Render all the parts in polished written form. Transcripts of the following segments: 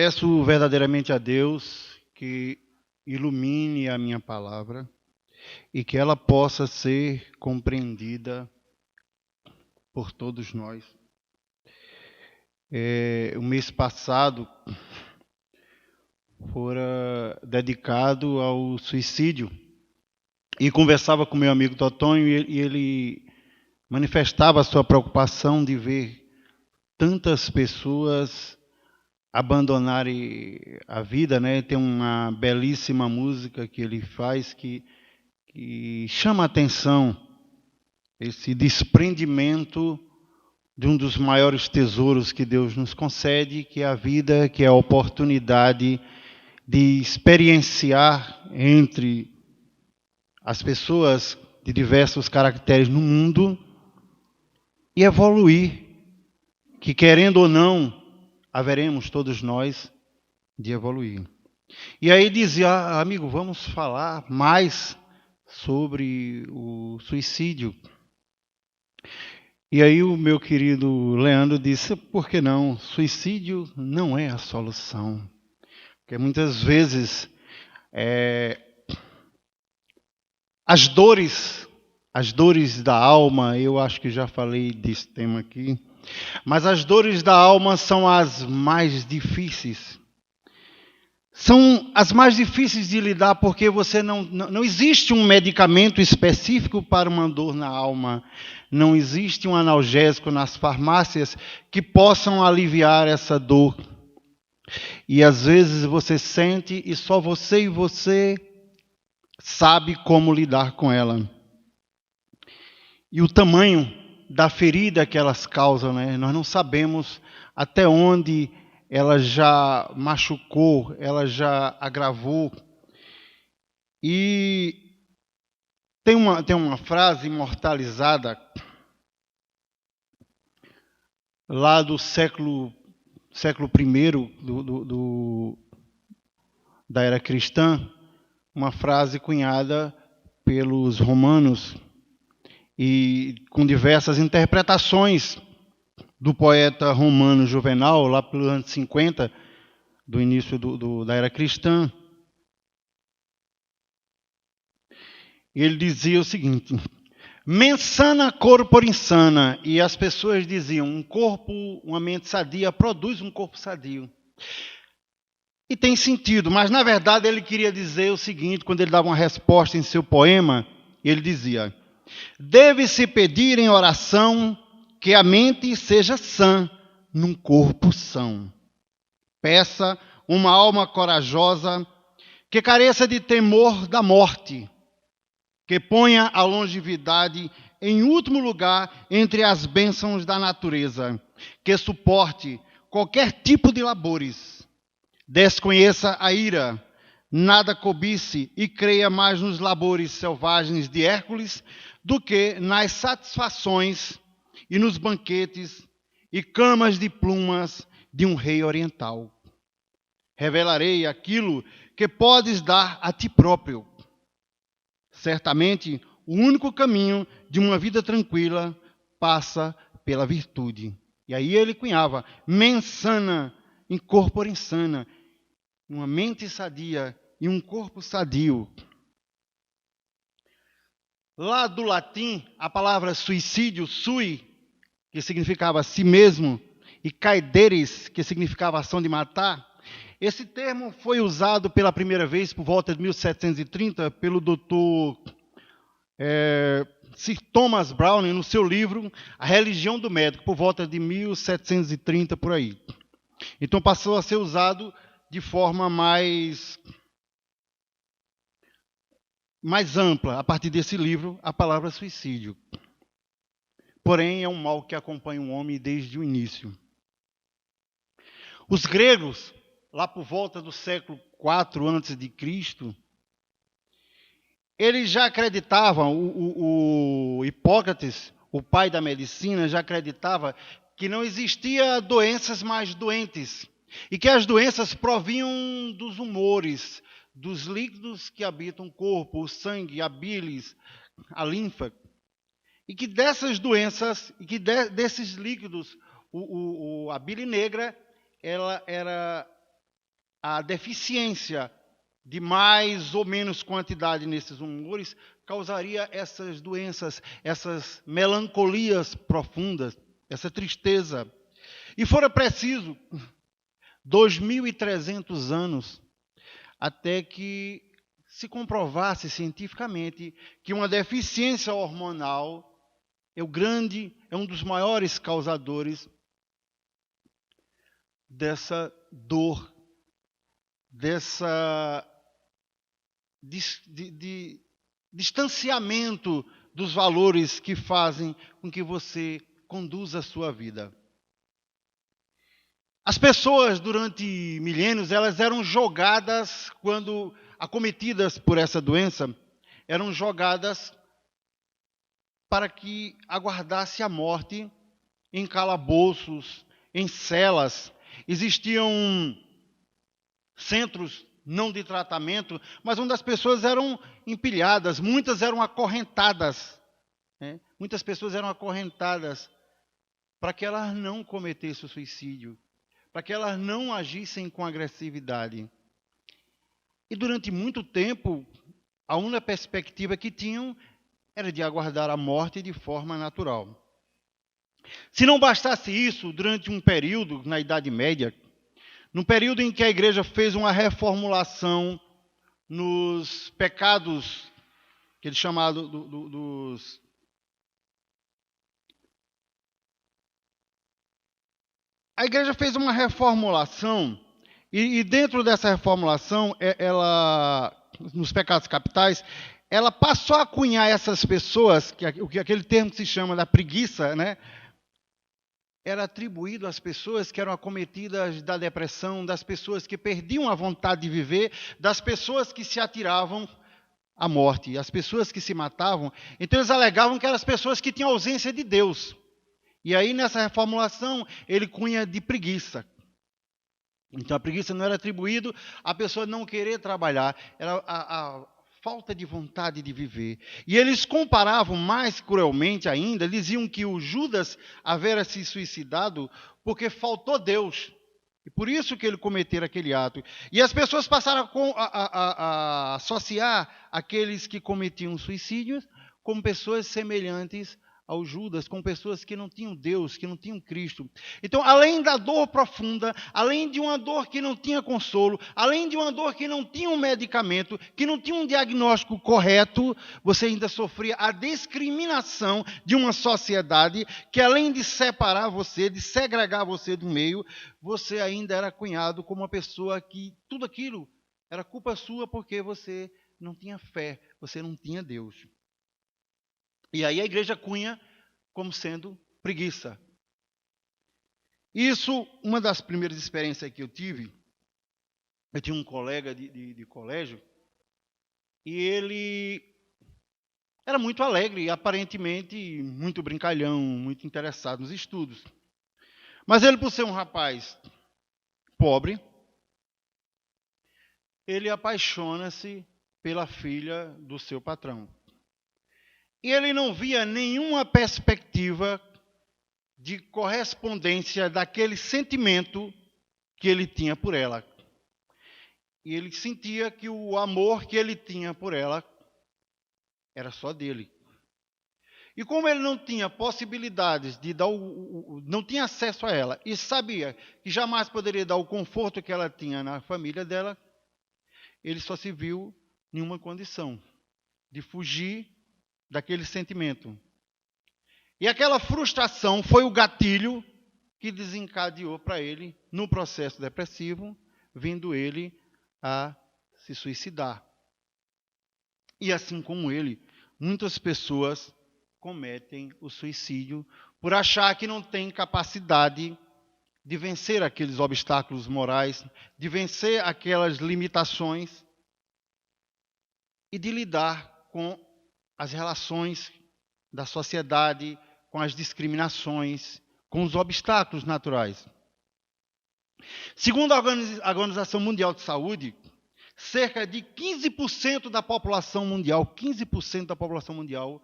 Peço verdadeiramente a Deus que ilumine a minha palavra e que ela possa ser compreendida por todos nós. O mês passado fora dedicado ao suicídio e conversava com meu amigo Totonho e ele manifestava a sua preocupação de ver tantas pessoas abandonarem a vida, né? Tem uma belíssima música que ele faz que chama a atenção, esse desprendimento de um dos maiores tesouros que Deus nos concede, que é a vida, que é a oportunidade de experienciar entre as pessoas de diversos caracteres no mundo e evoluir, que querendo ou não, haveremos todos nós de evoluir. E aí dizia, amigo, vamos falar mais sobre o suicídio. E aí o meu querido Leandro disse, por que não? Suicídio não é a solução. Porque muitas vezes as dores da alma, eu acho que já falei desse tema aqui, mas as dores da alma são as mais difíceis. São as mais difíceis de lidar porque não existe um medicamento específico para uma dor na alma. Não existe um analgésico nas farmácias que possam aliviar essa dor. E às vezes você sente e só você e você sabe como lidar com ela. E o tamanho da ferida que elas causam, né? Nós não sabemos até onde ela já machucou, ela já agravou. E tem uma frase imortalizada lá do século I da era cristã, uma frase cunhada pelos romanos e com diversas interpretações do poeta romano Juvenal, lá pelos anos 50, do início da era cristã. Ele dizia o seguinte: mens sana corpore insana, e as pessoas diziam, uma mente sadia produz um corpo sadio. E tem sentido, mas na verdade ele queria dizer o seguinte, quando ele dava uma resposta em seu poema, ele dizia: deve-se pedir em oração que a mente seja sã num corpo são. Peça uma alma corajosa que careça de temor da morte, que ponha a longevidade em último lugar entre as bênçãos da natureza, que suporte qualquer tipo de labores, desconheça a ira, nada cobice e creia mais nos labores selvagens de Hércules do que nas satisfações e nos banquetes e camas de plumas de um rei oriental. Revelarei aquilo que podes dar a ti próprio. Certamente, o único caminho de uma vida tranquila passa pela virtude. E aí ele cunhava, mens sana in corpore insana, uma mente sadia e um corpo sadio. Lá do latim, a palavra suicídio, sui, que significava si mesmo, e caideres, que significava ação de matar, esse termo foi usado pela primeira vez por volta de 1730 pelo doutor Sir Thomas Browne no seu livro A Religião do Médico, por volta de 1730 por aí. Então passou a ser usado de forma mais ampla, a partir desse livro, a palavra suicídio. Porém, é um mal que acompanha o homem desde o início. Os gregos, lá por volta do século IV a.C., eles já acreditavam, o Hipócrates, o pai da medicina, já acreditava que não existia doenças mais doentes e que as doenças provinham dos humores, dos líquidos que habitam o corpo, o sangue, a bilis, a linfa, e que dessas doenças, e que desses líquidos, a bile negra, ela era a deficiência de mais ou menos quantidade nesses humores causaria essas doenças, essas melancolias profundas, essa tristeza. E fora preciso 2.300 anos até que se comprovasse cientificamente que uma deficiência hormonal é um dos maiores causadores dessa dor, dessa distanciamento dos valores que fazem com que você conduza a sua vida. As pessoas, durante milênios, elas eram jogadas, quando acometidas por essa doença, eram jogadas para que aguardasse a morte em calabouços, em celas. Existiam centros não de tratamento, mas onde as pessoas eram empilhadas, muitas eram acorrentadas. Muitas pessoas eram acorrentadas para que elas não cometessem o suicídio, para que elas não agissem com agressividade. E durante muito tempo, a única perspectiva que tinham era de aguardar a morte de forma natural. Se não bastasse isso, durante um período, na Idade Média, no período em que a igreja fez uma reformulação nos pecados, que eles chamavam dos... A igreja fez uma reformulação, e dentro dessa reformulação, ela, nos pecados capitais, ela passou a cunhar essas pessoas, aquele termo que se chama da preguiça, né? Era atribuído às pessoas que eram acometidas da depressão, das pessoas que perdiam a vontade de viver, das pessoas que se atiravam à morte, as pessoas que se matavam. Então eles alegavam que eram as pessoas que tinham ausência de Deus. E aí nessa reformulação ele cunha de preguiça. Então a preguiça não era atribuído à pessoa não querer trabalhar, era a falta de vontade de viver. E eles comparavam mais cruelmente ainda, diziam que o Judas havia se suicidado porque faltou Deus. E por isso que ele cometera aquele ato. E as pessoas passaram a associar aqueles que cometiam suicídios como pessoas semelhantes ao Judas, com pessoas que não tinham Deus, que não tinham Cristo. Então, além da dor profunda, além de uma dor que não tinha consolo, além de uma dor que não tinha um medicamento, que não tinha um diagnóstico correto, você ainda sofria a discriminação de uma sociedade que, além de separar você, de segregar você do meio, você ainda era cunhado como uma pessoa que tudo aquilo era culpa sua porque você não tinha fé, você não tinha Deus. E aí a igreja cunha como sendo preguiça. Isso, uma das primeiras experiências que eu tive, eu tinha um colega de colégio, e ele era muito alegre, e aparentemente muito brincalhão, muito interessado nos estudos. Mas ele, por ser um rapaz pobre, ele apaixona-se pela filha do seu patrão. E ele não via nenhuma perspectiva de correspondência daquele sentimento que ele tinha por ela. E ele sentia que o amor que ele tinha por ela era só dele. E como ele não tinha possibilidades de dar não tinha acesso a ela, e sabia que jamais poderia dar o conforto que ela tinha na família dela, ele só se viu em uma condição: de fugir daquele sentimento. E aquela frustração foi o gatilho que desencadeou para ele, no processo depressivo, vindo ele a se suicidar. E assim como ele, muitas pessoas cometem o suicídio por achar que não têm capacidade de vencer aqueles obstáculos morais, de vencer aquelas limitações e de lidar com as relações da sociedade, com as discriminações, com os obstáculos naturais. Segundo a Organização Mundial de Saúde, cerca de 15% da população mundial, 15% da população mundial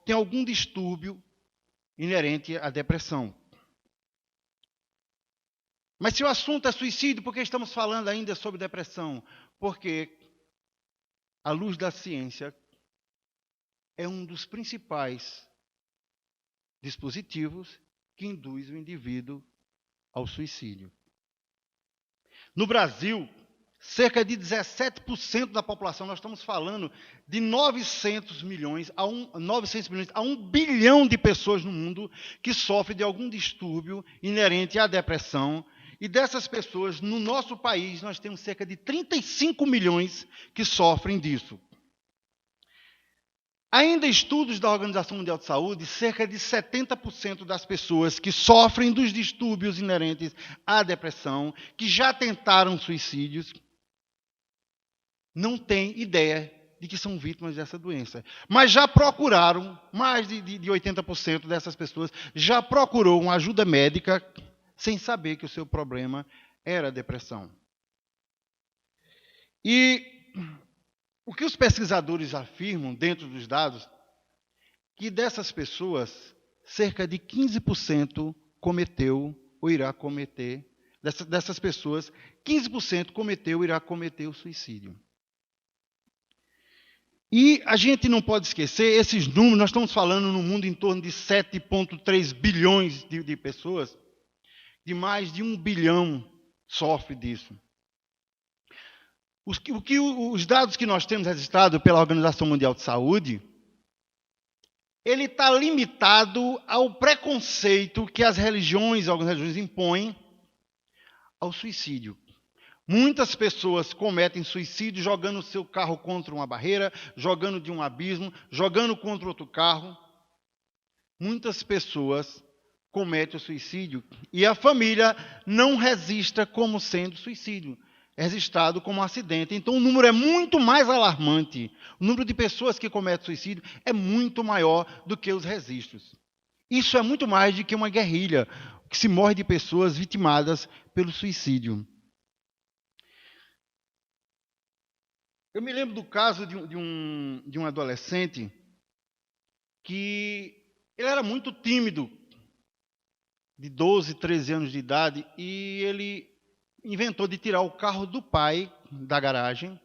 tem algum distúrbio inerente à depressão. Mas se o assunto é suicídio, por que estamos falando ainda sobre depressão? Porque a luz da ciência é um dos principais dispositivos que induz o indivíduo ao suicídio. No Brasil, cerca de 17% da população, nós estamos falando de 900 milhões a 1 bilhão de pessoas no mundo que sofrem de algum distúrbio inerente à depressão. E dessas pessoas, no nosso país, nós temos cerca de 35 milhões que sofrem disso. Ainda estudos da Organização Mundial de Saúde, cerca de 70% das pessoas que sofrem dos distúrbios inerentes à depressão, que já tentaram suicídios, não têm ideia de que são vítimas dessa doença. Mas já procuraram, mais de 80% dessas pessoas, já procurou uma ajuda médica sem saber que o seu problema era a depressão. E o que os pesquisadores afirmam, dentro dos dados, que dessas pessoas, cerca de 15% cometeu ou irá cometer, dessas pessoas, 15% cometeu ou irá cometer o suicídio. E a gente não pode esquecer, esses números, nós estamos falando no mundo em torno de 7,3 bilhões de pessoas, de mais de 1 bilhão sofre disso. Os dados que nós temos registrados pela Organização Mundial de Saúde, ele está limitado ao preconceito que algumas religiões impõem ao suicídio. Muitas pessoas cometem suicídio jogando o seu carro contra uma barreira, jogando de um abismo, jogando contra outro carro. Muitas pessoas cometem o suicídio e a família não registra como sendo suicídio. É registrado como um acidente. Então o número é muito mais alarmante. O número de pessoas que cometem suicídio é muito maior do que os registros. Isso é muito mais do que uma guerrilha, que se morre de pessoas vitimadas pelo suicídio. Eu me lembro do caso de um adolescente que ele era muito tímido, de 12, 13 anos de idade, e ele inventou de tirar o carro do pai da garagem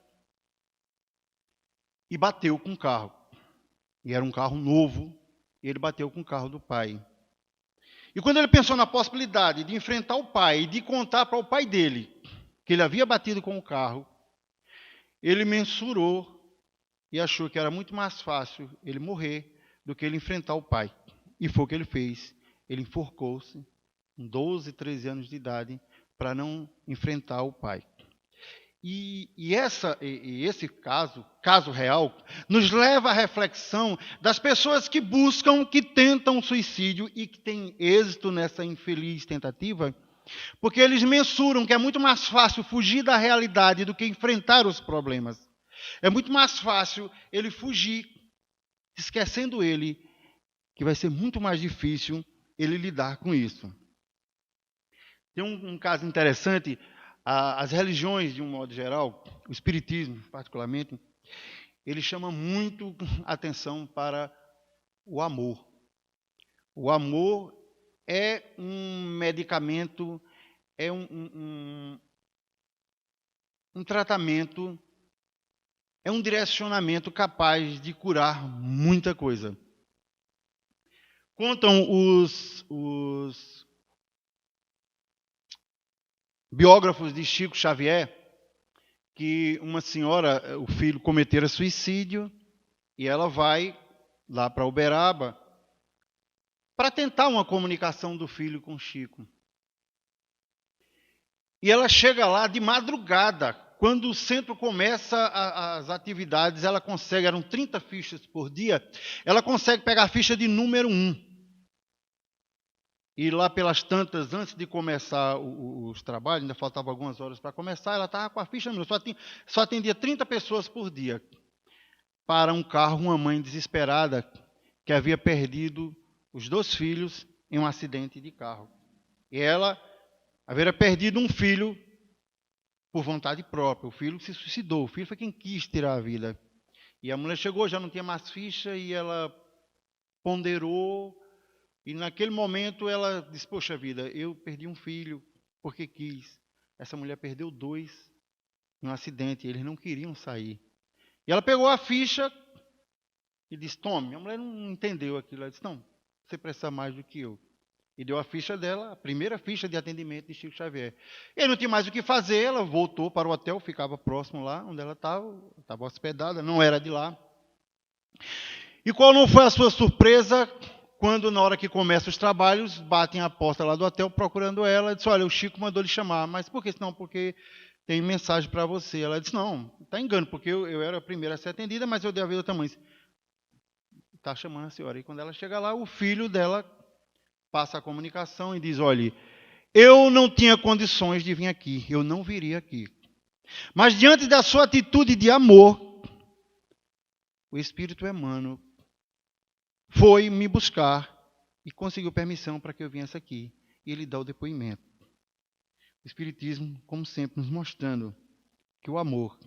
e bateu com o carro. E era um carro novo, e ele bateu com o carro do pai. E quando ele pensou na possibilidade de enfrentar o pai e de contar para o pai dele que ele havia batido com o carro, ele mensurou e achou que era muito mais fácil ele morrer do que ele enfrentar o pai. E foi o que ele fez. Ele enforcou-se, com 12, 13 anos de idade, para não enfrentar o pai. E esse caso real, nos leva à reflexão das pessoas que buscam, que tentam suicídio e que têm êxito nessa infeliz tentativa, porque eles mensuram que é muito mais fácil fugir da realidade do que enfrentar os problemas. É muito mais fácil ele fugir, esquecendo ele, que vai ser muito mais difícil ele lidar com isso. Tem um caso interessante, as religiões, de um modo geral, o espiritismo particularmente, ele chama muito atenção para o amor. O amor é um medicamento, é um tratamento, é um direcionamento capaz de curar muita coisa. Contam os biógrafos de Chico Xavier que uma senhora, o filho cometera suicídio, e ela vai lá para Uberaba para tentar uma comunicação do filho com Chico. E ela chega lá de madrugada, quando o centro começa as atividades, ela consegue, eram 30 fichas por dia, ela consegue pegar a ficha de número 1. E lá pelas tantas, antes de começar os trabalhos, ainda faltavam algumas horas para começar, ela estava com a ficha número 1, só atendia 30 pessoas por dia. Para um carro, uma mãe desesperada, que havia perdido os 2 filhos em um acidente de carro. E ela havia perdido um filho por vontade própria. O filho se suicidou, o filho foi quem quis tirar a vida. E a mulher chegou, já não tinha mais ficha, e ela ponderou, e naquele momento ela disse, poxa vida, eu perdi um filho, porque quis. Essa mulher perdeu 2 em um acidente, eles não queriam sair. E ela pegou a ficha e disse, tome. A mulher não entendeu aquilo. Ela disse, não, você precisa mais do que eu. E deu a ficha dela, a primeira ficha de atendimento de Chico Xavier. Ele não tinha mais o que fazer, ela voltou para o hotel, ficava próximo lá onde ela estava hospedada, não era de lá. E qual não foi a sua surpresa quando, na hora que começam os trabalhos, batem a porta lá do hotel procurando ela, disse, olha, o Chico mandou lhe chamar. Mas por que? Não, porque tem mensagem para você. Ela disse, não, está engano, porque eu era a primeira a ser atendida, mas eu dei a vida outra mãe. Está chamando a senhora. E quando ela chega lá, o filho dela passa a comunicação e diz, olha, eu não tinha condições de vir aqui, eu não viria aqui. Mas diante da sua atitude de amor, o Espírito Emmanuel foi me buscar e conseguiu permissão para que eu viesse aqui. E ele dá o depoimento. O Espiritismo, como sempre, nos mostrando que o amor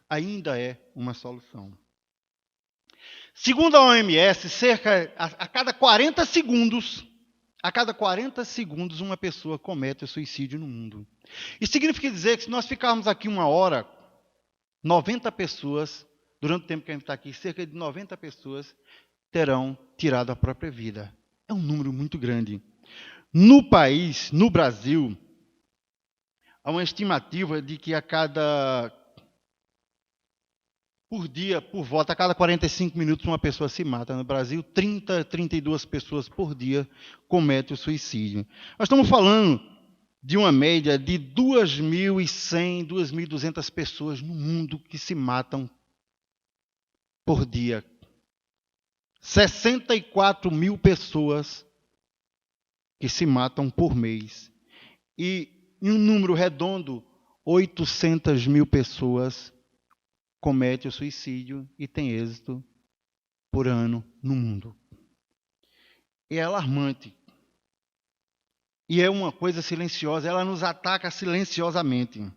ainda é uma solução. Segundo a OMS, a cada 40 segundos, uma pessoa comete o suicídio no mundo. Isso significa dizer que se nós ficarmos aqui 1 hora, 90 pessoas, durante o tempo que a gente está aqui, cerca de 90 pessoas terão tirado a própria vida. É um número muito grande. No país, no Brasil, há uma estimativa de que a cada 45 minutos, uma pessoa se mata. No Brasil, 32 pessoas por dia cometem o suicídio. Nós estamos falando de uma média de 2.100, 2.200 pessoas no mundo que se matam por dia. 64 mil pessoas que se matam por mês. E, em um número redondo, 800 mil pessoas cometem o suicídio e têm êxito por ano no mundo. É alarmante. E é uma coisa silenciosa, ela nos ataca silenciosamente.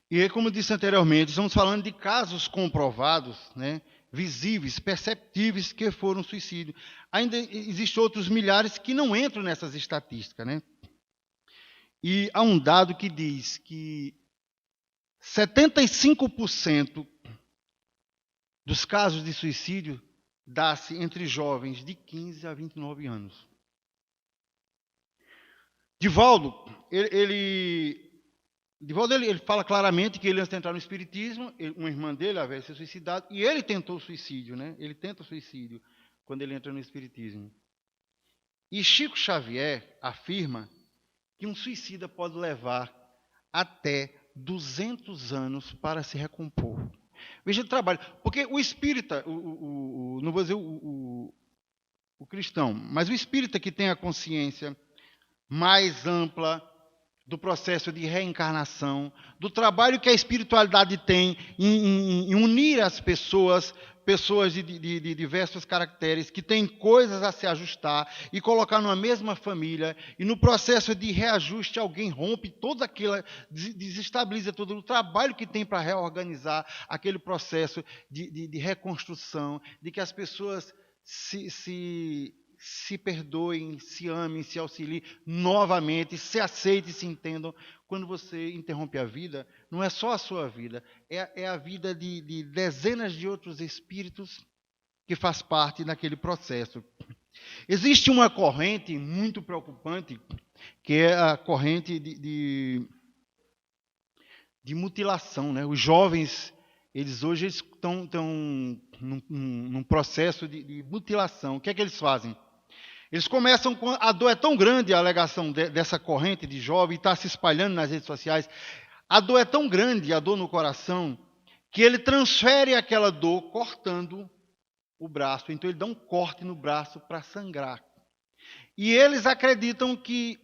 E como eu disse anteriormente, estamos falando de casos comprovados, né, visíveis, perceptíveis, que foram suicídio. Ainda existem outros milhares que não entram nessas estatísticas, né? E há um dado que diz que 75% dos casos de suicídio dá-se entre jovens de 15 a 29 anos. Divaldo, ele fala claramente que ele, antes de entrar no espiritismo, uma irmã dele havia se suicidado, e ele tentou o suicídio, né? Ele tenta o suicídio quando ele entra no espiritismo. E Chico Xavier afirma que um suicida pode levar até 200 anos para se recompor. Veja o trabalho, porque o espírita, não vou dizer o cristão, mas o espírita que tem a consciência mais ampla do processo de reencarnação, do trabalho que a espiritualidade tem em unir as pessoas de diversos caracteres, que têm coisas a se ajustar e colocar numa mesma família, e no processo de reajuste alguém rompe toda aquela, desestabiliza todo o trabalho que tem para reorganizar aquele processo de reconstrução, de que as pessoas se perdoem, se amem, se auxiliem novamente, se aceitem, se entendam. Quando você interrompe a vida, não é só a sua vida, é a vida de dezenas de outros espíritos que faz parte daquele processo. Existe uma corrente muito preocupante, que é a corrente de mutilação, né? Os jovens, eles hoje estão num processo de mutilação. O que é que eles fazem? Eles começam com... A dor é tão grande, a alegação dessa corrente de jovem, está se espalhando nas redes sociais. A dor é tão grande, a dor no coração, que ele transfere aquela dor cortando o braço. Então ele dá um corte no braço para sangrar. E eles acreditam que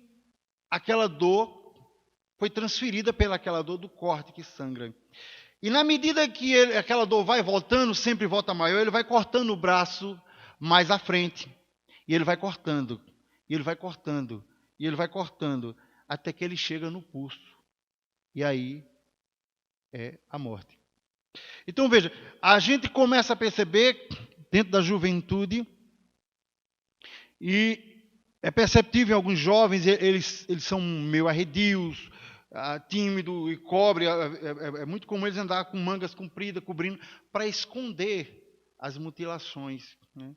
aquela dor foi transferida pelaquela dor do corte que sangra. E na medida que aquela dor vai voltando, sempre volta maior, ele vai cortando o braço mais à frente. E ele vai cortando, e ele vai cortando, e ele vai cortando, até que ele chega no pulso. E aí é a morte. Então veja, a gente começa a perceber, dentro da juventude, e É perceptível em alguns jovens, eles são meio arredios, tímido e cobre. É muito comum eles andar com mangas compridas, cobrindo, para esconder as mutilações, né?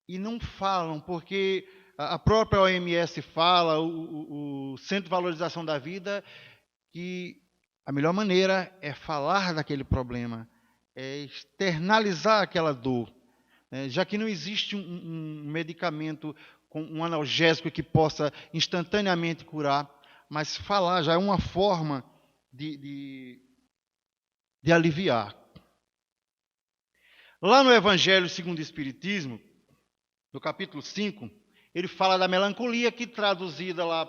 E não falam, porque a própria OMS fala, o Centro de Valorização da Vida, que a melhor maneira é falar daquele problema, é externalizar aquela dor, né? Já que não existe um medicamento com um analgésico que possa instantaneamente curar, mas falar já é uma forma de aliviar. Lá no Evangelho segundo o Espiritismo, no capítulo 5, ele fala da melancolia, que traduzida lá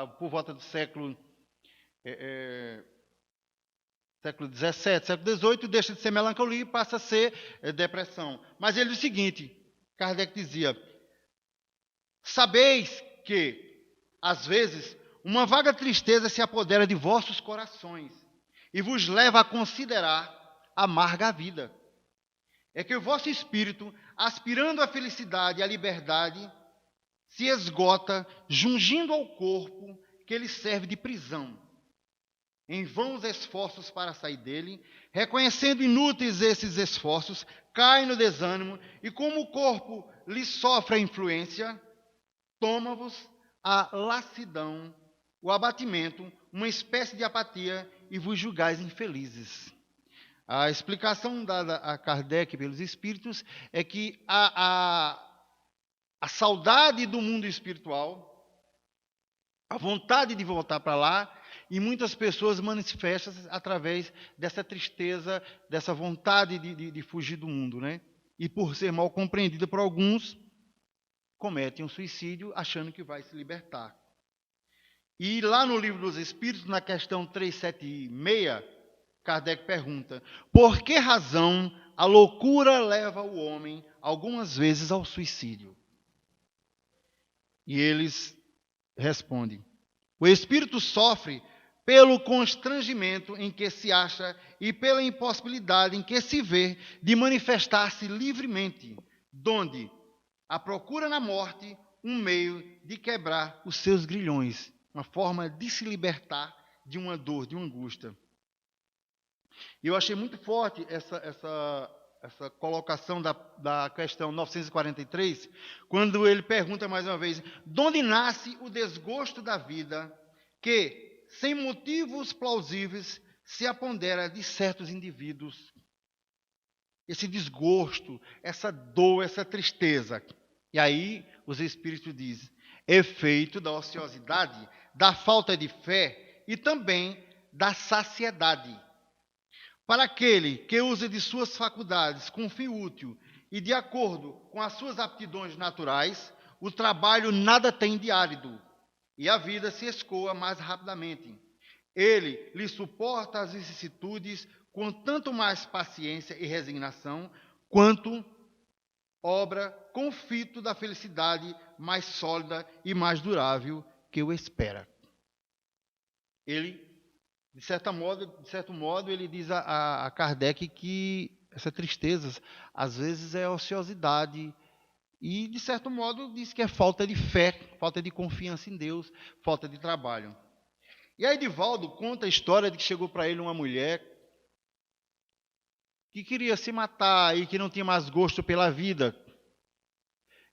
por volta do século XVII, século XVIII, deixa de ser melancolia e passa a ser depressão. Mas ele diz o seguinte, Kardec dizia: sabeis que, às vezes, uma vaga tristeza se apodera de vossos corações e vos leva a considerar amarga a vida. É que o vosso espírito, aspirando à felicidade e à liberdade, se esgota, jungindo ao corpo que lhe serve de prisão. Em vãos esforços para sair dele, reconhecendo inúteis esses esforços, cai no desânimo e, como o corpo lhe sofre a influência, toma-vos a lassidão, o abatimento, uma espécie de apatia, e vos julgais infelizes. A explicação dada a Kardec pelos espíritos é que a saudade do mundo espiritual, a vontade de voltar para lá, e muitas pessoas manifestam através dessa tristeza, dessa vontade de fugir do mundo, né? E por ser mal compreendida por alguns, cometem um suicídio achando que vai se libertar. E lá no Livro dos Espíritos, na questão 376, Kardec pergunta: por que razão a loucura leva o homem algumas vezes ao suicídio? E eles respondem: o espírito sofre pelo constrangimento em que se acha e pela impossibilidade em que se vê de manifestar-se livremente, donde a procura na morte um meio de quebrar os seus grilhões, uma forma de se libertar de uma dor, de uma angústia. E eu achei muito forte essa colocação da questão 943, quando ele pergunta mais uma vez: de onde nasce o desgosto da vida que, sem motivos plausíveis, se apodera de certos indivíduos? Esse desgosto, essa dor, essa tristeza. E aí os espíritos dizem: efeito da ociosidade, da falta de fé e também da saciedade. Para aquele que usa de suas faculdades com fim útil e de acordo com as suas aptidões naturais, o trabalho nada tem de árido e a vida se escoa mais rapidamente. Ele lhe suporta as vicissitudes com tanto mais paciência e resignação, quanto obra confito da felicidade mais sólida e mais durável que o espera. Ele, de certo modo, ele diz a Kardec que essa tristeza, às vezes, é ociosidade. E, de certo modo, diz que é falta de fé, falta de confiança em Deus, falta de trabalho. E aí, Divaldo conta a história de que chegou para ele uma mulher que queria se matar e que não tinha mais gosto pela vida,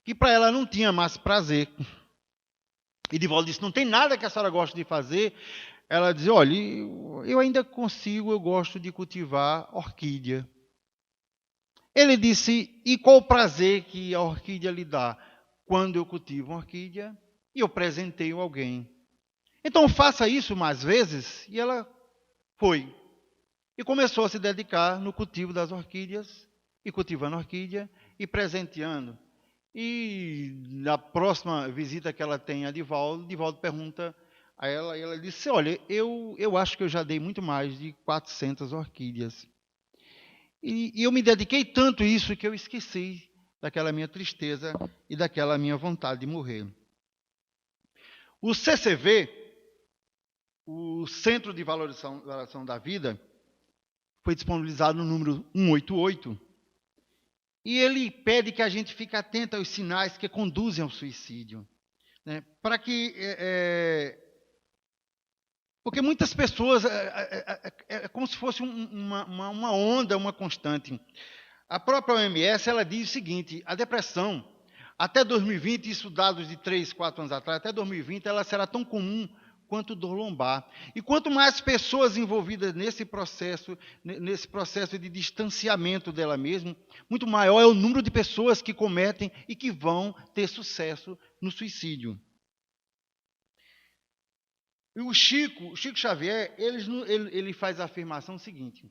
que para ela não tinha mais prazer. E Divaldo disse: não tem nada que a senhora goste de fazer? Ela diz: olha, eu ainda consigo, eu gosto de cultivar orquídea. Ele disse: e qual o prazer que a orquídea lhe dá? Quando eu cultivo uma orquídea e eu presenteio alguém. Então faça isso mais vezes. E ela foi. E começou a se dedicar no cultivo das orquídeas, e cultivando orquídea, e presenteando. E na próxima visita que ela tem a Divaldo pergunta a ela, e ela disse: olha, eu acho que eu já dei muito mais de 400 orquídeas. E eu me dediquei tanto a isso que eu esqueci daquela minha tristeza e daquela minha vontade de morrer. O CCV, o Centro de Valorização da Vida, foi disponibilizado no número 188, e ele pede que a gente fique atento aos sinais que conduzem ao suicídio. né? Para que porque muitas pessoas é como se fosse uma onda, uma constante. A própria OMS ela diz o seguinte: a depressão até 2020, isso dados de 3, 4 anos atrás, até 2020 ela será tão comum quanto dor lombar. E quanto mais pessoas envolvidas nesse processo de distanciamento dela mesma, muito maior é o número de pessoas que cometem e que vão ter sucesso no suicídio. E o Chico Xavier, ele faz a afirmação seguinte: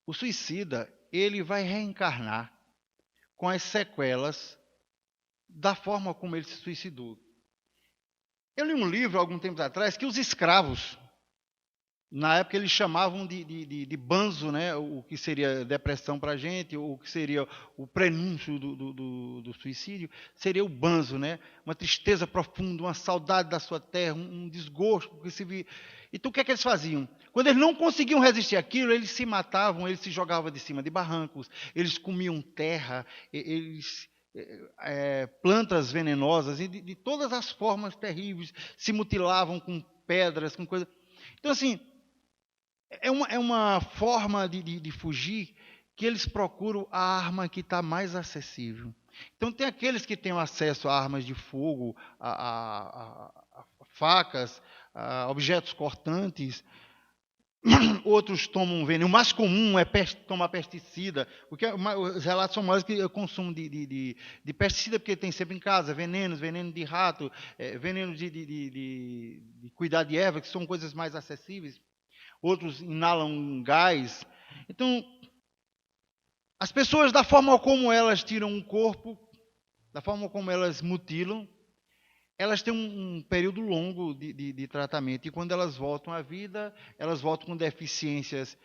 o suicida, ele vai reencarnar com as sequelas da forma como ele se suicidou. Eu li um livro, algum tempo atrás, que os escravos, na época eles chamavam de banzo, né? O que seria depressão para a gente, ou o que seria o prenúncio do suicídio, seria o banzo, né? Uma tristeza profunda, uma saudade da sua terra, um desgosto. Porque se via. Então o que é que eles faziam? Quando eles não conseguiam resistir àquilo, eles se matavam, eles se jogavam de cima de barrancos, eles comiam terra, eles... plantas venenosas, e de todas as formas terríveis, se mutilavam com pedras, com coisas. Então, assim, é uma forma de fugir que eles procuram a arma que está mais acessível. Então, tem aqueles que têm acesso a armas de fogo, a facas, a objetos cortantes. Outros tomam veneno. O mais comum é tomar pesticida. Os relatos são maiores que o consumo de pesticida, porque tem sempre em casa veneno de rato, veneno de cuidar de erva, que são coisas mais acessíveis. Outros inalam gás. Então, as pessoas, da forma como elas tiram um corpo, da forma como elas mutilam, elas têm um período longo de tratamento. E quando elas voltam à vida, elas voltam com deficiências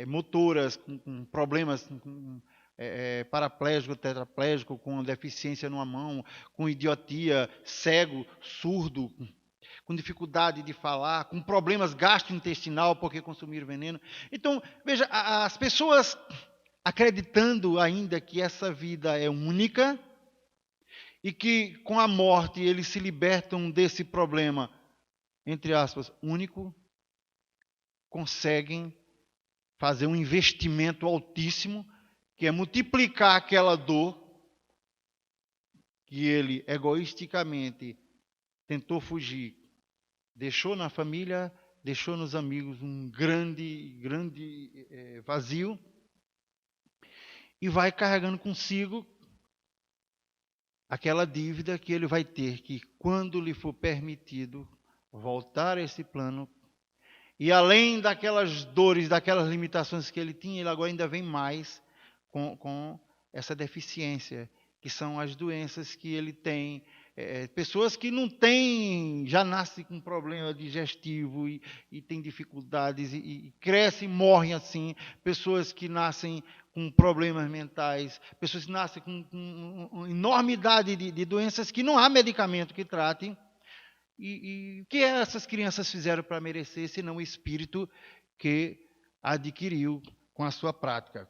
motoras, com problemas paraplégico, tetraplégico, com deficiência numa mão, com idiotia, cego, surdo, com dificuldade de falar, com problemas gastrointestinal porque consumiram veneno. Então, veja, as pessoas acreditando ainda que essa vida é única e que com a morte eles se libertam desse problema, entre aspas, único, conseguem fazer um investimento altíssimo, que é multiplicar aquela dor que ele egoisticamente tentou fugir, deixou na família, deixou nos amigos um grande vazio, e vai carregando consigo aquela dívida que ele vai ter que, quando lhe for permitido voltar a esse plano, e além daquelas dores, daquelas limitações que ele tinha, ele agora ainda vem mais com essa deficiência, que são as doenças que ele tem. Pessoas que não têm, já nascem com problema digestivo e têm dificuldades e crescem e morrem assim. Pessoas que nascem com problemas mentais, pessoas que nascem com uma enormidade de doenças que não há medicamento que trate. E o que essas crianças fizeram para merecer, senão o espírito que adquiriu com a sua prática?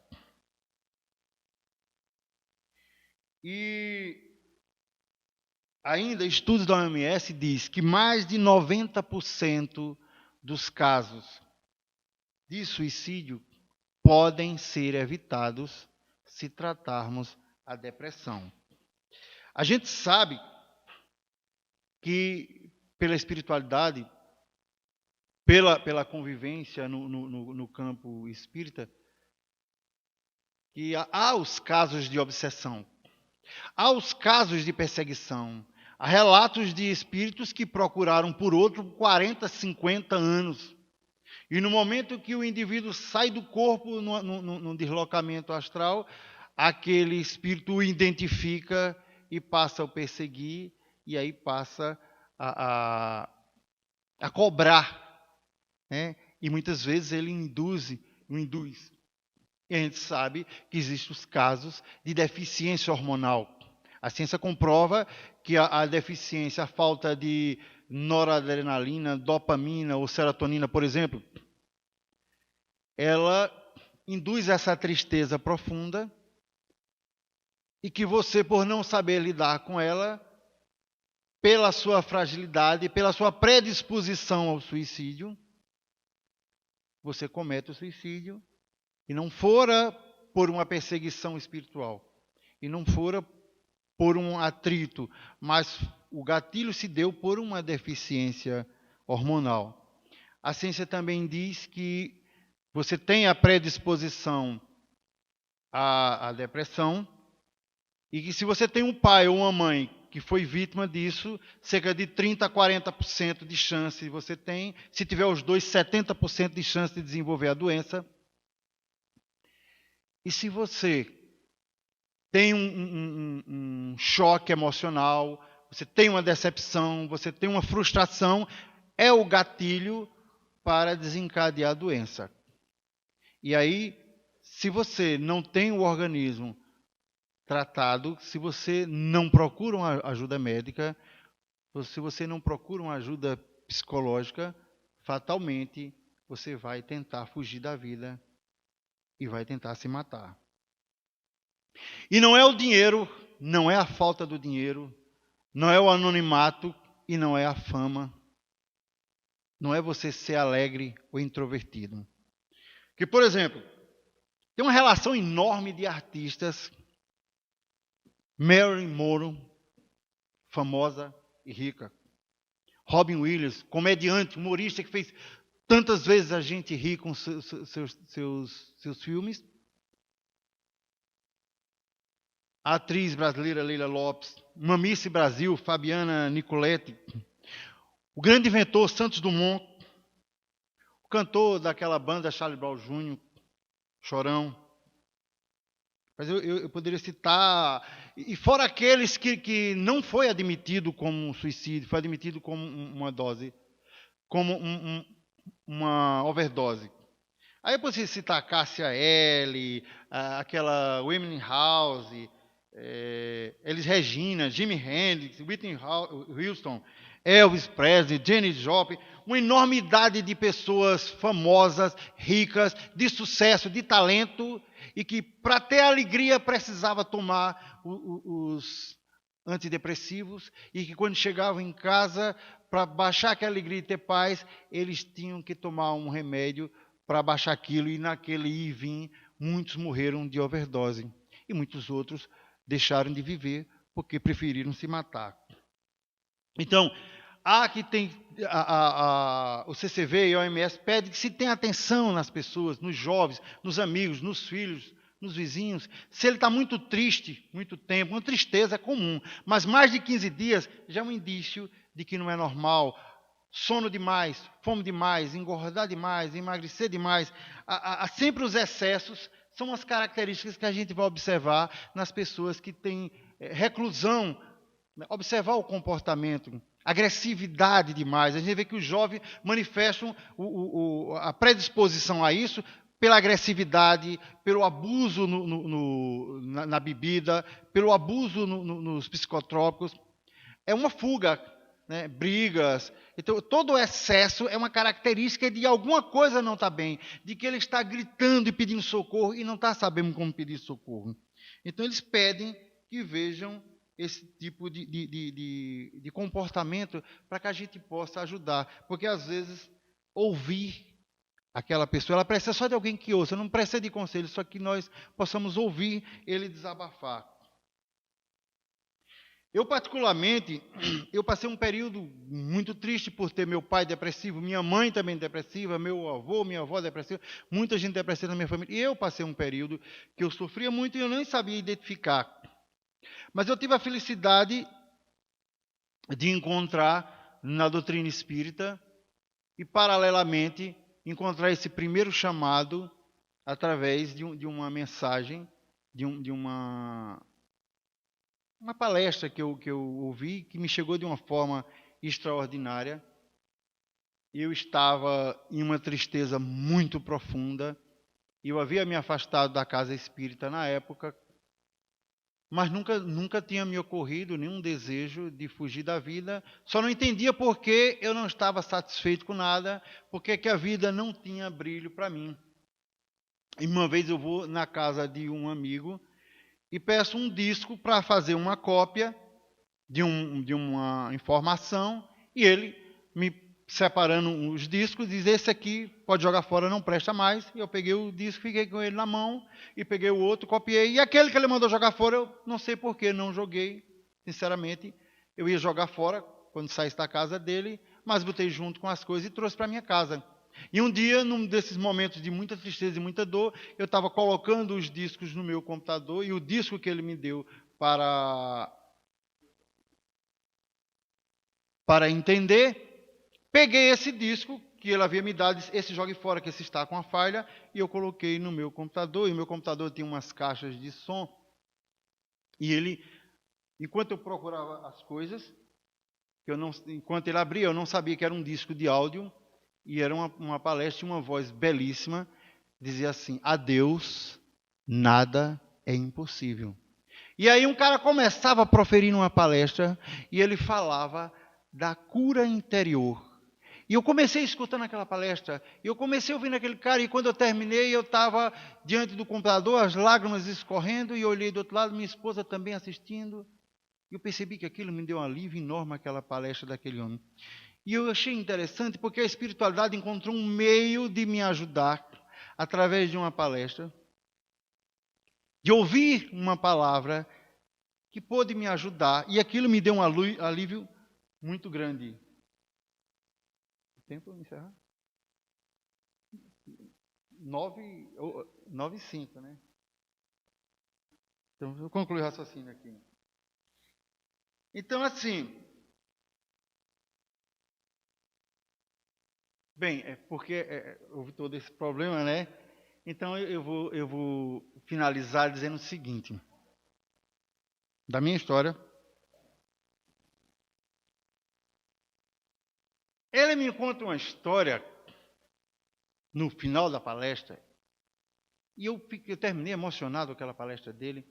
E ainda, estudos da OMS diz que mais de 90% dos casos de suicídio podem ser evitados se tratarmos a depressão. A gente sabe que, pela espiritualidade, pela convivência no campo espírita, que há os casos de obsessão, há os casos de perseguição, há relatos de espíritos que procuraram por outro 40, 50 anos. E no momento que o indivíduo sai do corpo, no deslocamento astral, aquele espírito o identifica e passa a o perseguir, e aí passa a cobrar. Né? E muitas vezes ele o induz. E a gente sabe que existem os casos de deficiência hormonal. A ciência comprova que a deficiência, a falta de noradrenalina, dopamina ou serotonina, por exemplo, ela induz essa tristeza profunda e que você, por não saber lidar com ela, pela sua fragilidade, pela sua predisposição ao suicídio, você comete o suicídio, e não fora por uma perseguição espiritual, e não fora por um atrito, mas o gatilho se deu por uma deficiência hormonal. A ciência também diz que você tem a predisposição à depressão, e que se você tem um pai ou uma mãe que foi vítima disso, cerca de 30% a 40% de chance você tem. Se tiver os dois, 70% de chance de desenvolver a doença. E se você tem um choque emocional, você tem uma decepção, você tem uma frustração, é o gatilho para desencadear a doença. E aí, se você não tem o organismo tratado, se você não procura uma ajuda médica, ou se você não procura uma ajuda psicológica, fatalmente você vai tentar fugir da vida e vai tentar se matar. E não é o dinheiro, não é a falta do dinheiro, não é o anonimato e não é a fama. Não é você ser alegre ou introvertido. Que, por exemplo, tem uma relação enorme de artistas. Marilyn Monroe, famosa e rica. Robin Williams, comediante, humorista que fez tantas vezes a gente rir com seus filmes. A atriz brasileira Leila Lopes, Mamice Brasil, Fabiana Nicoletti, o grande inventor Santos Dumont, o cantor daquela banda Charlie Brown Jr., Chorão. Mas eu poderia citar, e fora aqueles que não foi admitido como um suicídio, foi admitido como uma dose, como uma overdose. Aí eu poderia citar Cássia Eller, aquela Whitney House, Elis Regina, Jimi Hendrix, Whitney Houston, Elvis Presley, Janis Joplin, uma enormidade de pessoas famosas, ricas, de sucesso, de talento, e que para ter alegria precisava tomar os antidepressivos, e que quando chegavam em casa, para baixar aquela alegria e ter paz, eles tinham que tomar um remédio para baixar aquilo, e naquele ir e vir, muitos morreram de overdose, e muitos outros deixaram de viver porque preferiram se matar. Então, o CCV e a OMS pedem que se tenha atenção nas pessoas, nos jovens, nos amigos, nos filhos, nos vizinhos. Se ele está muito triste, muito tempo, uma tristeza é comum, mas mais de 15 dias já é um indício de que não é normal. Sono demais, fome demais, engordar demais, emagrecer demais. Sempre os excessos são as características que a gente vai observar nas pessoas que têm reclusão. Observar o comportamento, agressividade demais. A gente vê que os jovens manifestam a predisposição a isso pela agressividade, pelo abuso na bebida, pelo abuso nos psicotrópicos. É uma fuga, né? Brigas. Então, todo o excesso é uma característica de alguma coisa não está bem, de que ele está gritando e pedindo socorro e não está sabendo como pedir socorro. Então, eles pedem que vejam esse tipo de comportamento para que a gente possa ajudar. Porque, às vezes, ouvir aquela pessoa, ela precisa só de alguém que ouça, não precisa de conselho, só que nós possamos ouvir ele desabafar. Eu, particularmente, eu passei um período muito triste por ter meu pai depressivo, minha mãe também depressiva, meu avô, minha avó depressiva, muita gente depressiva na minha família. E eu passei um período que eu sofria muito e eu nem sabia identificar. Mas eu tive a felicidade de encontrar na doutrina espírita e, paralelamente, encontrar esse primeiro chamado através de uma mensagem, de uma palestra que eu ouvi, que me chegou de uma forma extraordinária. Eu estava em uma tristeza muito profunda. Eu havia me afastado da casa espírita na época, mas nunca tinha me ocorrido nenhum desejo de fugir da vida. Só não entendia por que eu não estava satisfeito com nada, porque que a vida não tinha brilho para mim. E uma vez eu vou na casa de um amigo e peço um disco para fazer uma cópia de uma informação, e ele me separando os discos, diz: esse aqui pode jogar fora, não presta mais. E eu peguei o disco, fiquei com ele na mão, e peguei o outro, copiei. E aquele que ele mandou jogar fora, eu não sei por que não joguei, sinceramente. Eu ia jogar fora quando saísse da casa dele, mas botei junto com as coisas e trouxe para minha casa. E um dia, num desses momentos de muita tristeza e muita dor, eu estava colocando os discos no meu computador, e o disco que ele me deu para entender, peguei esse disco que ele havia me dado, disse: esse jogue fora, que esse está com a falha, e eu coloquei no meu computador, e o meu computador tinha umas caixas de som, e ele, enquanto eu procurava as coisas, enquanto ele abria, eu não sabia que era um disco de áudio, e era uma palestra, uma voz belíssima, dizia assim: a Deus nada é impossível. E aí um cara começava a proferir uma palestra, e ele falava da cura interior. E eu comecei escutando aquela palestra, e eu comecei ouvindo aquele cara, e quando eu terminei, eu estava diante do computador, as lágrimas escorrendo, e olhei do outro lado, minha esposa também assistindo, e eu percebi que aquilo me deu um alívio enorme, aquela palestra daquele homem. E eu achei interessante, porque a espiritualidade encontrou um meio de me ajudar, através de uma palestra, de ouvir uma palavra que pôde me ajudar, e aquilo me deu um alívio muito grande. Tempo para encerrar? 9:05, né? Então, eu concluo o raciocínio aqui. Então, assim, bem, é porque houve todo esse problema, né? Então, eu vou finalizar dizendo o seguinte, da minha história. Ele me conta uma história no final da palestra, e eu terminei emocionado com aquela palestra dele.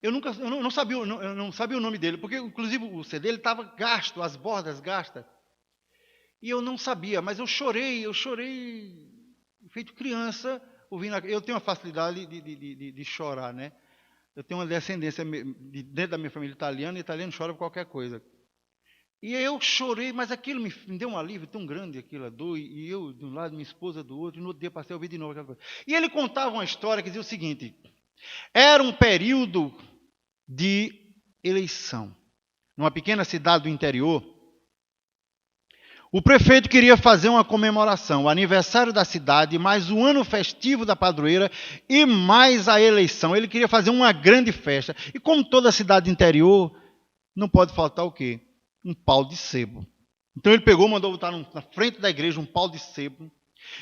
Eu não sabia o nome dele, porque inclusive o CD estava gasto, as bordas gastas. E eu não sabia, mas eu chorei feito criança, ouvindo. Eu tenho uma facilidade de chorar, né? Eu tenho uma descendência dentro da minha família italiana, e italiano chora por qualquer coisa. E eu chorei, mas aquilo me deu um alívio tão grande, aquela dor, e eu de um lado, minha esposa do outro, e no outro dia passei a ouvir de novo aquela coisa. E ele contava uma história que dizia o seguinte: era um período de eleição, numa pequena cidade do interior. O prefeito queria fazer uma comemoração, o aniversário da cidade, mais o ano festivo da padroeira e mais a eleição. Ele queria fazer uma grande festa. E como toda cidade interior, não pode faltar o quê? Um pau de sebo. Então ele pegou, mandou botar na frente da igreja um pau de sebo.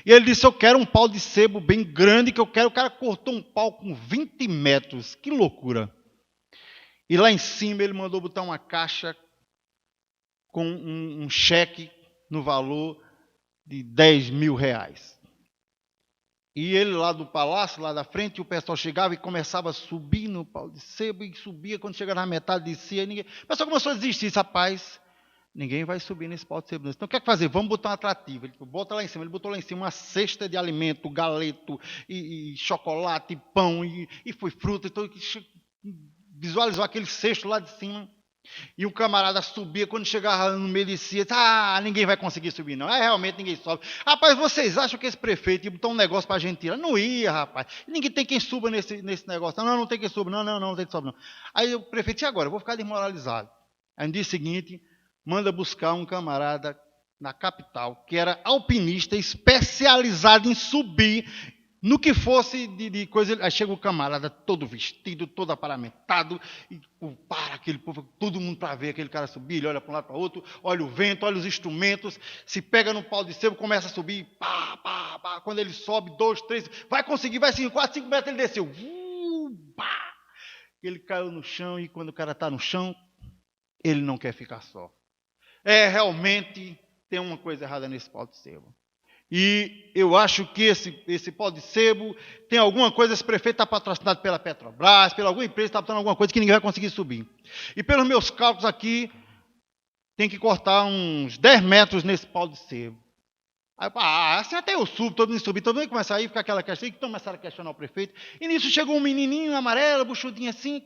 E ele disse: eu quero um pau de sebo bem grande, que eu quero. O cara cortou um pau com 20 metros. Que loucura. E lá em cima ele mandou botar uma caixa com um cheque no valor de 10 mil reais. E ele lá do palácio, lá da frente, o pessoal chegava e começava a subir no pau de sebo, e subia, quando chegava na metade, descia, o pessoal começou a desistir. Rapaz, ninguém vai subir nesse pau de sebo. Então o que é que fazer? Vamos botar um atrativo. Ele bota lá em cima. Ele botou lá em cima uma cesta de alimento, galeto, e chocolate, e pão, e foi fruta. Então visualizou aquele cesto lá de cima. E o camarada subia, quando chegava no meio descia, ninguém vai conseguir subir não. Realmente ninguém sobe. Rapaz, vocês acham que esse prefeito ia botar um negócio para a gente tirar? Não ia, rapaz. Ninguém tem quem suba nesse negócio. Não tem quem suba. Não tem quem suba não. Aí o prefeito: e agora? Eu vou ficar desmoralizado. Aí no dia seguinte, manda buscar um camarada na capital, que era alpinista, especializado em subir no que fosse de coisa. Aí chega o camarada todo vestido, todo aparamentado, e para aquele povo, todo mundo para ver aquele cara subir. Ele olha para um lado, para o outro, olha o vento, olha os instrumentos, se pega no pau de sebo, começa a subir, pá. Quando ele sobe, 2, 3, vai conseguir, vai 5, 4, 5 metros, ele desceu. Ele caiu no chão, e quando o cara está no chão, ele não quer ficar só. Realmente tem uma coisa errada nesse pau de sebo. E eu acho que esse pau de sebo tem alguma coisa. Esse prefeito está patrocinado pela Petrobras, pela alguma empresa, está botando alguma coisa que ninguém vai conseguir subir. E pelos meus cálculos aqui, tem que cortar uns 10 metros nesse pau de sebo. Aí, assim até eu subo, todo mundo subir, todo mundo começa a ir, ficar aquela questão, e começaram a questionar o prefeito. E nisso chegou um menininho amarelo, buchudinho assim.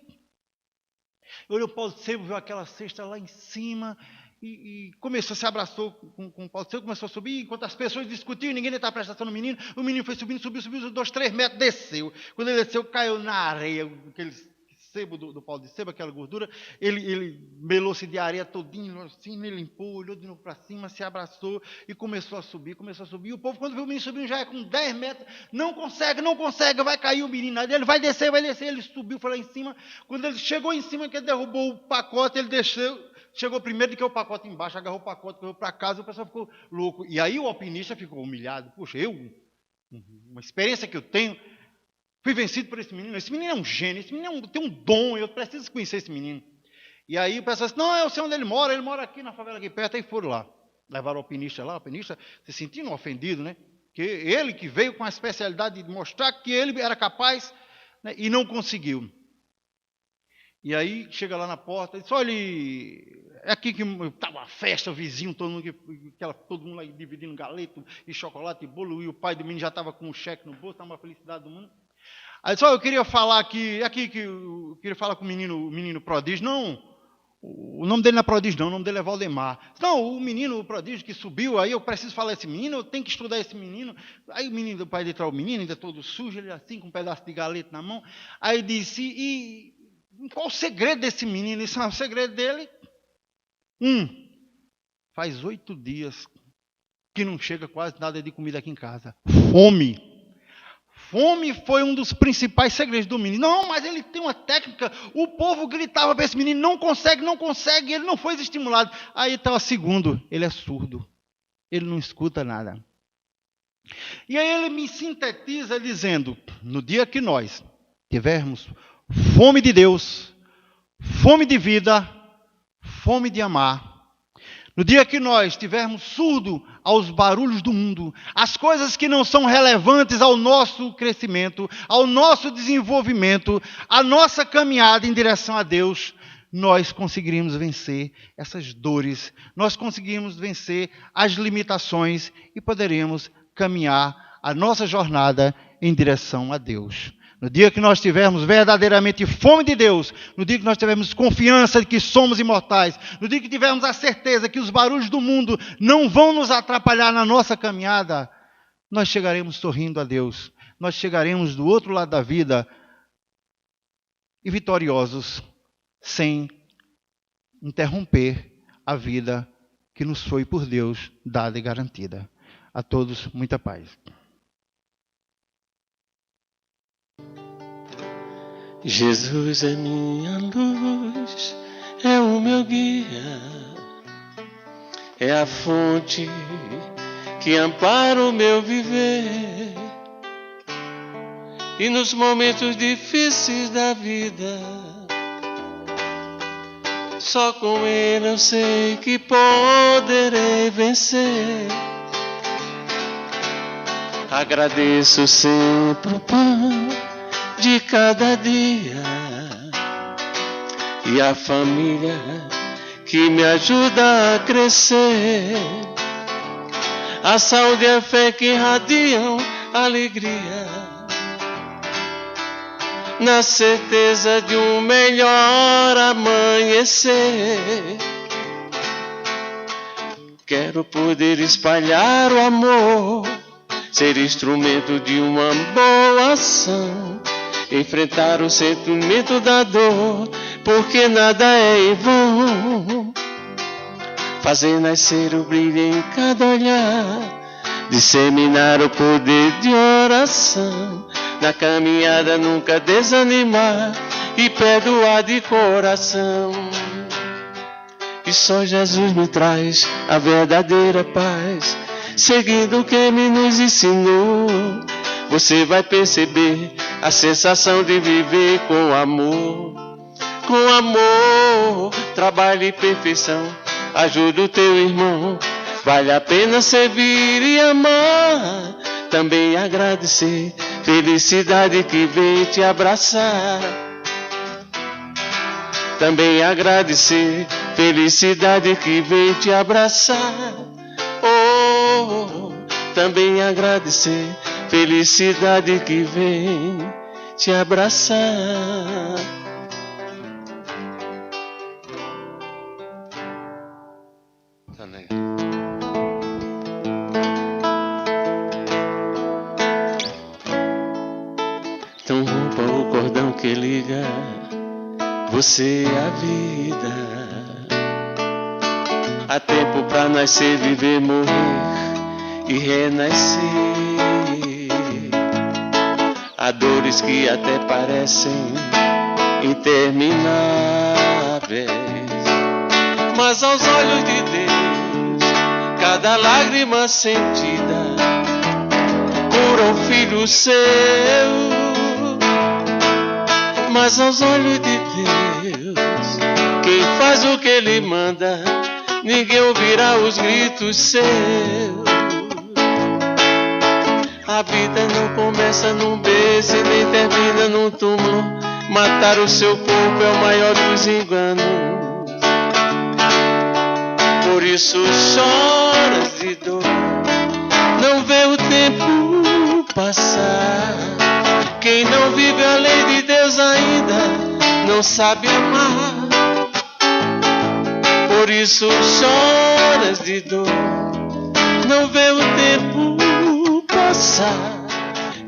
Olhou o Paulo de Sebo, viu aquela cesta lá em cima e começou, se abraçou com o Paulo de Sebo, começou a subir, enquanto as pessoas discutiam, ninguém estava prestando atenção no menino, o menino foi subindo, subiu 2, 3 metros, desceu. Quando ele desceu, caiu na areia, aquele sebo do Paulo de Sebo, aquela gordura, ele melou-se de areia todinho, assim, ele limpou, olhou de novo para cima, se abraçou e começou a subir. E o povo, quando viu o menino subindo, já é com 10 metros, não consegue, vai cair o menino. Ele vai descer, ele subiu, foi lá em cima. Quando ele chegou em cima, que ele derrubou o pacote, ele desceu, chegou primeiro do que o pacote embaixo, agarrou o pacote, correu para casa, o pessoal ficou louco. E aí o alpinista ficou humilhado. Puxa, uma experiência que eu tenho, fui vencido por esse menino é um gênio, esse menino tem um dom, eu preciso conhecer esse menino. E aí o pessoal disse, não, eu sei onde ele mora aqui na favela aqui perto, aí foram lá. Levaram o alpinista lá, o alpinista se sentindo ofendido, né? Que ele que veio com a especialidade de mostrar que ele era capaz, né? E não conseguiu. E aí chega lá na porta e diz, olha, é aqui que estava uma festa, o vizinho, todo mundo lá dividindo galeto e chocolate e bolo, e o pai do menino já estava com um cheque no bolso, estava uma felicidade do mundo. Aí disse, eu queria falar que eu queria falar com o menino prodígio. Não, o nome dele não é prodígio não, o nome dele é Valdemar. Não, o prodígio que subiu, aí eu preciso falar esse menino, eu tenho que estudar esse menino. Aí o pai dele traz o menino, ainda todo sujo, ele assim, com um pedaço de galeto na mão. Aí disse, e qual o segredo desse menino? Isso é o segredo dele. Faz 8 dias que não chega quase nada de comida aqui em casa. Fome. Fome foi um dos principais segredos do menino. Não, mas ele tem uma técnica. O povo gritava para esse menino, não consegue, ele não foi estimulado. Aí estava segundo, ele é surdo. Ele não escuta nada. E aí ele me sintetiza dizendo, no dia que nós tivermos fome de Deus, fome de vida, fome de amar, no dia que nós estivermos surdo aos barulhos do mundo, as coisas que não são relevantes ao nosso crescimento, ao nosso desenvolvimento, à nossa caminhada em direção a Deus, nós conseguiríamos vencer essas dores, nós conseguiríamos vencer as limitações e poderíamos caminhar a nossa jornada em direção a Deus. No dia que nós tivermos verdadeiramente fome de Deus, no dia que nós tivermos confiança de que somos imortais, no dia que tivermos a certeza que os barulhos do mundo não vão nos atrapalhar na nossa caminhada, nós chegaremos sorrindo a Deus. Nós chegaremos do outro lado da vida e vitoriosos, sem interromper a vida que nos foi por Deus dada e garantida. A todos, muita paz. Jesus é minha luz, é o meu guia, é a fonte que ampara o meu viver. E nos momentos difíceis da vida, só com Ele eu sei que poderei vencer. Agradeço sempre o pão de cada dia e a família que me ajuda a crescer, a saúde e a fé que irradiam alegria, na certeza de um melhor amanhecer. Quero poder espalhar o amor, ser instrumento de uma boa ação, enfrentar o sentimento da dor, porque nada é em vão. Fazer nascer o brilho em cada olhar, disseminar o poder de oração, na caminhada nunca desanimar e perdoar de coração. E só Jesus me traz a verdadeira paz, seguindo o que Ele nos ensinou. Você vai perceber a sensação de viver com amor. Com amor, trabalho e perfeição, ajuda o teu irmão. Vale a pena servir e amar, também agradecer, felicidade que vem te abraçar. Também agradecer, felicidade que vem te abraçar. Oh, também agradecer, felicidade que vem te abraçar. Tá legal. Então rompa o cordão que liga você à vida. Há tempo pra nascer, viver, morrer e renascer. Há dores que até parecem intermináveis, mas aos olhos de Deus, cada lágrima sentida cura um filho seu. Mas aos olhos de Deus, quem faz o que Ele manda, ninguém ouvirá os gritos seus. A vida não começa num beijo e nem termina num túmulo. Matar o seu corpo é o maior dos enganos. Por isso choras de dor, não vê o tempo passar. Quem não vive a lei de Deus ainda não sabe amar. Por isso choras de dor, não vê o tempo passar.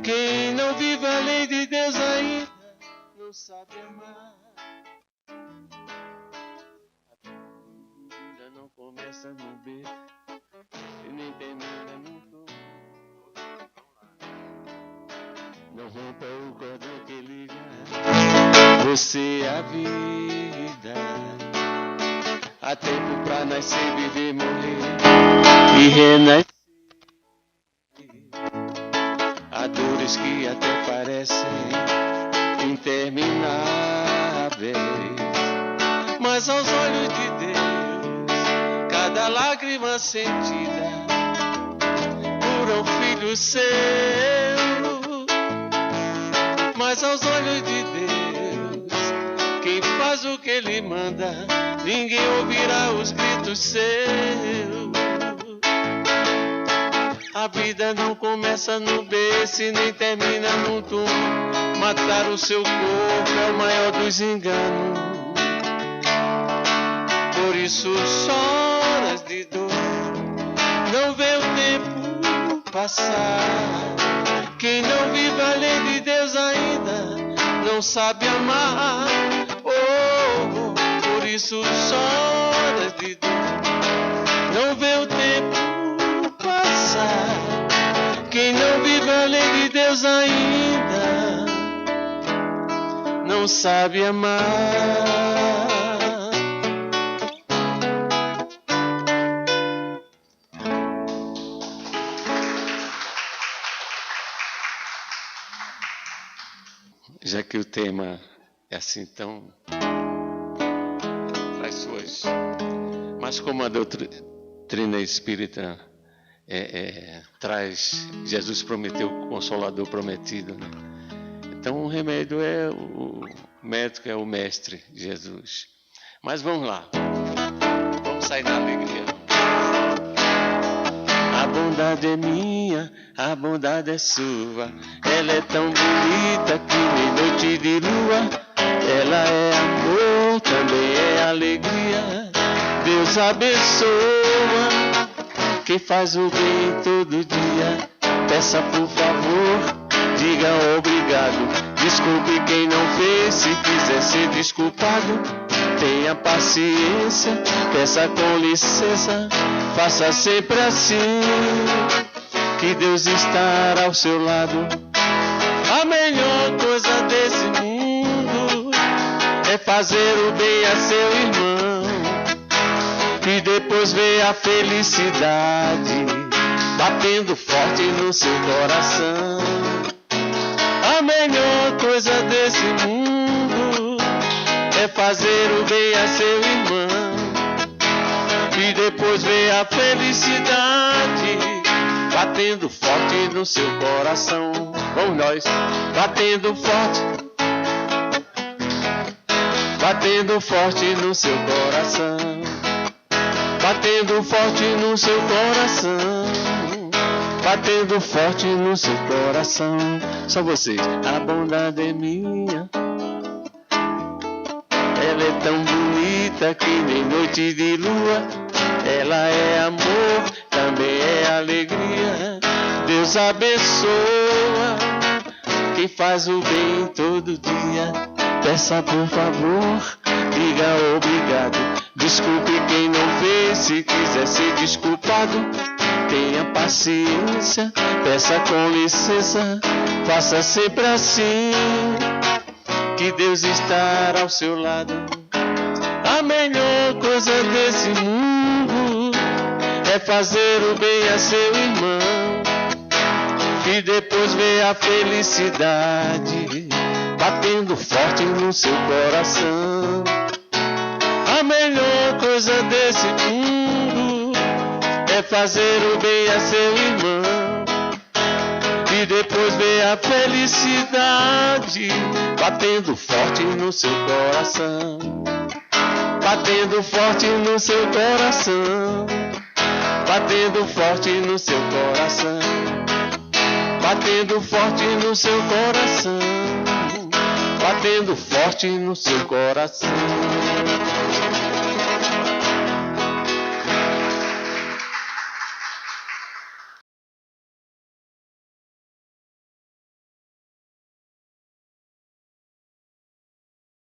Quem não vive a lei de Deus ainda não sabe amar. Ainda não começa no beijo e nem termina no tom. Não rompa o cordão que liga você à vida. Há tempo pra nascer, viver, morrer e renascer. Há dores que até parecem intermináveis, mas aos olhos de Deus, cada lágrima sentida cura um filho seu. Mas aos olhos de Deus, quem faz o que Ele manda, ninguém ouvirá os gritos seus. A vida não começa no berço e nem termina no túmulo. Matar o seu corpo é o maior dos enganos. Por isso choras de dor, não vê o tempo passar. Quem não vive a lei de Deus ainda não sabe amar. Oh, por isso choras de dor, não vê o tempo passar. Quem não vive a lei de Deus ainda não sabe amar. Já que o tema é assim, então traz suas. Mas como a doutrina espírita traz, Jesus prometeu o Consolador prometido, né? Então o remédio é o médico, é o mestre Jesus. Mas vamos lá, vamos sair na alegria. A bondade é minha, a bondade é sua. Ela é tão bonita que nem noite de lua. Ela é amor, também é alegria. Deus abençoa quem faz o bem todo dia. Peça por favor, diga obrigado. Desculpe quem não fez, se quiser ser desculpado. Tenha paciência, peça com licença. Faça sempre assim, que Deus estará ao seu lado. A melhor coisa desse mundo é fazer o bem a seu irmão, e depois ver a felicidade batendo forte no seu coração. A melhor coisa desse mundo é fazer o bem a seu irmão, e depois ver a felicidade batendo forte no seu coração. Vamos nós, batendo forte no seu coração, batendo forte no seu coração, batendo forte no seu coração. Só vocês. A bondade é minha, ela é tão bonita bonita que nem noite de lua. Ela é amor, também é alegria. Deus abençoa quem faz o bem todo dia. Peça por favor, diga obrigado. Desculpe quem não fez, se quiser ser desculpado. Tenha paciência, peça com licença. Faça sempre assim, que Deus estará ao seu lado. A melhor coisa desse mundo é fazer o bem a seu irmão, e depois ver a felicidade batendo forte no seu coração. A melhor coisa desse mundo é fazer o bem a seu irmão, e depois ver a felicidade batendo forte no seu coração. Batendo forte no seu coração. Batendo forte no seu coração. Batendo forte no seu coração. Batendo forte no seu coração.